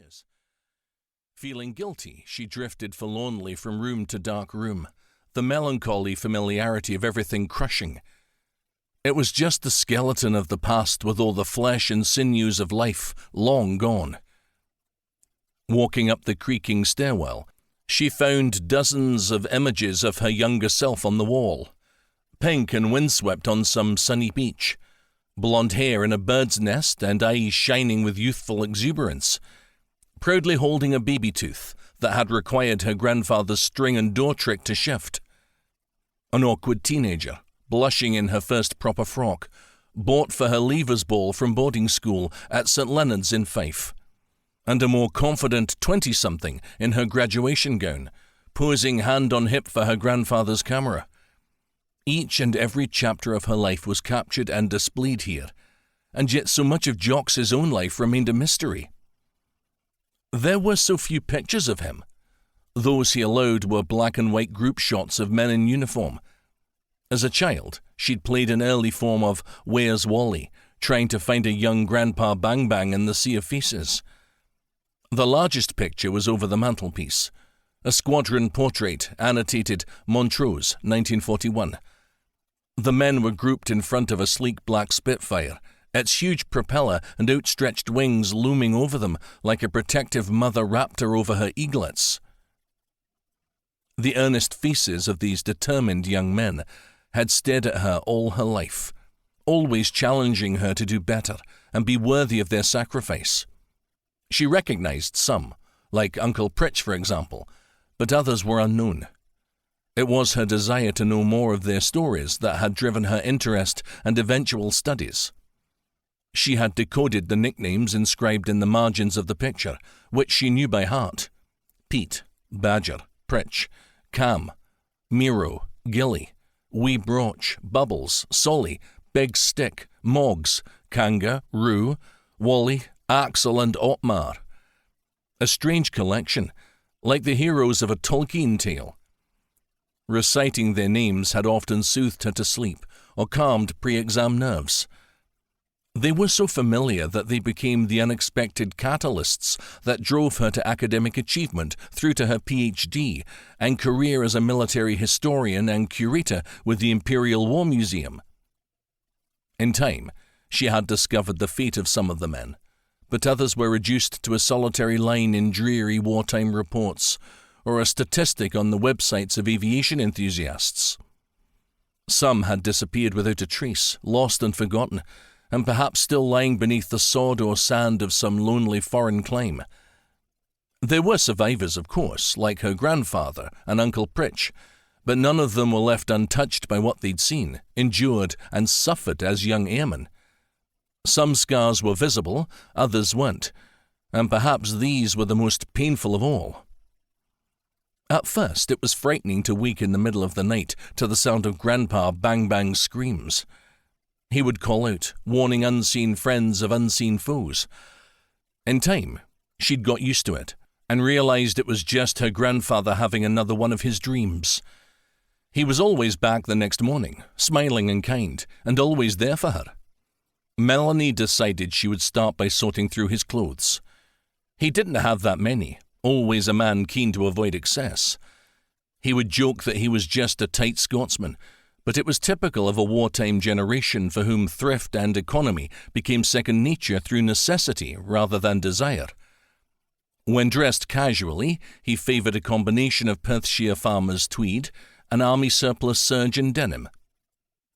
years. Feeling guilty, she drifted forlornly from room to dark room, the melancholy familiarity of everything crushing. It was just the skeleton of the past with all the flesh and sinews of life long gone. Walking up the creaking stairwell, she found dozens of images of her younger self on the wall, pink and windswept on some sunny beach, blonde hair in a bird's nest and eyes shining with youthful exuberance, proudly holding a baby tooth that had required her grandfather's string and door trick to shift. An awkward teenager, blushing in her first proper frock, bought for her leavers ball from boarding school at St. Leonard's in Fife, and a more confident 20-something in her graduation gown, posing hand on hip for her grandfather's camera. Each and every chapter of her life was captured and displayed here, and yet so much of Jox's own life remained a mystery. There were so few pictures of him. Those he allowed were black and white group shots of men in uniform. As a child, she'd played an early form of Where's Wally, trying to find a young Grandpa Bang Bang in the sea of faces. The largest picture was over the mantelpiece, a squadron portrait annotated Montrose, 1941. The men were grouped in front of a sleek black Spitfire, its huge propeller and outstretched wings looming over them like a protective mother raptor over her eaglets. The earnest faces of these determined young men had stared at her all her life, always challenging her to do better and be worthy of their sacrifice. She recognized some, like Uncle Pritch, for example, but others were unknown. It was her desire to know more of their stories that had driven her interest and eventual studies. She had decoded the nicknames inscribed in the margins of the picture, which she knew by heart: Pete, Badger, Pritch, Cam, Miro, Gilly, Wee Broch, Bubbles, Solly, Big Stick, Moggs, Kanga, Roo, Wally, Axel and Otmar. A strange collection, like the heroes of a Tolkien tale. Reciting their names had often soothed her to sleep or calmed pre-exam nerves. They were so familiar that they became the unexpected catalysts that drove her to academic achievement through to her PhD and career as a military historian and curator with the Imperial War Museum. In time, she had discovered the fate of some of the men, but others were reduced to a solitary line in dreary wartime reports or a statistic on the websites of aviation enthusiasts. Some had disappeared without a trace, lost and forgotten, and perhaps still lying beneath the sod or sand of some lonely foreign clime. There were survivors, of course, like her grandfather and Uncle Pritch, but none of them were left untouched by what they'd seen, endured, and suffered as young airmen. Some scars were visible, others weren't, and perhaps these were the most painful of all. At first, it was frightening to wake in the middle of the night to the sound of Grandpa Bang Bang's screams. He would call out, warning unseen friends of unseen foes. In time, she'd got used to it and realized it was just her grandfather having another one of his dreams. He was always back the next morning, smiling and kind, and always there for her. Melanie decided she would start by sorting through his clothes. He didn't have that many, always a man keen to avoid excess. He would joke that he was just a tight Scotsman, but it was typical of a wartime generation for whom thrift and economy became second nature through necessity rather than desire. When dressed casually, he favoured a combination of Perthshire farmer's tweed, an army surplus serge and denim.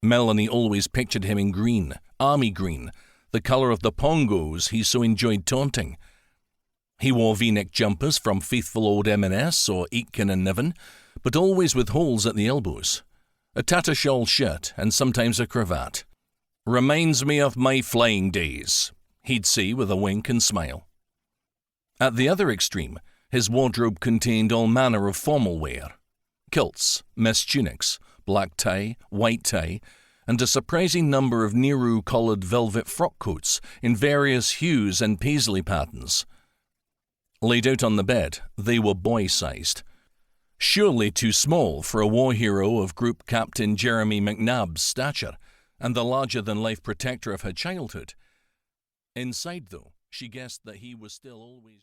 Melanie always pictured him in green, army green, the colour of the pongos he so enjoyed taunting. He wore V-neck jumpers from faithful old M&S or Aitken and Niven, but always with holes at the elbows. A tattershawl shirt and sometimes a cravat. "Reminds me of my flying days," he'd say with a wink and smile. At the other extreme, his wardrobe contained all manner of formal wear. Kilts, mess tunics, black tie, white tie, and a surprising number of Nehru-collared velvet frock coats in various hues and paisley patterns. Laid out on the bed, they were boy-sized. Surely too small for a war hero of Group Captain Jeremy McNabb's stature and the larger-than-life protector of her childhood. Inside, though, she guessed that he was still always...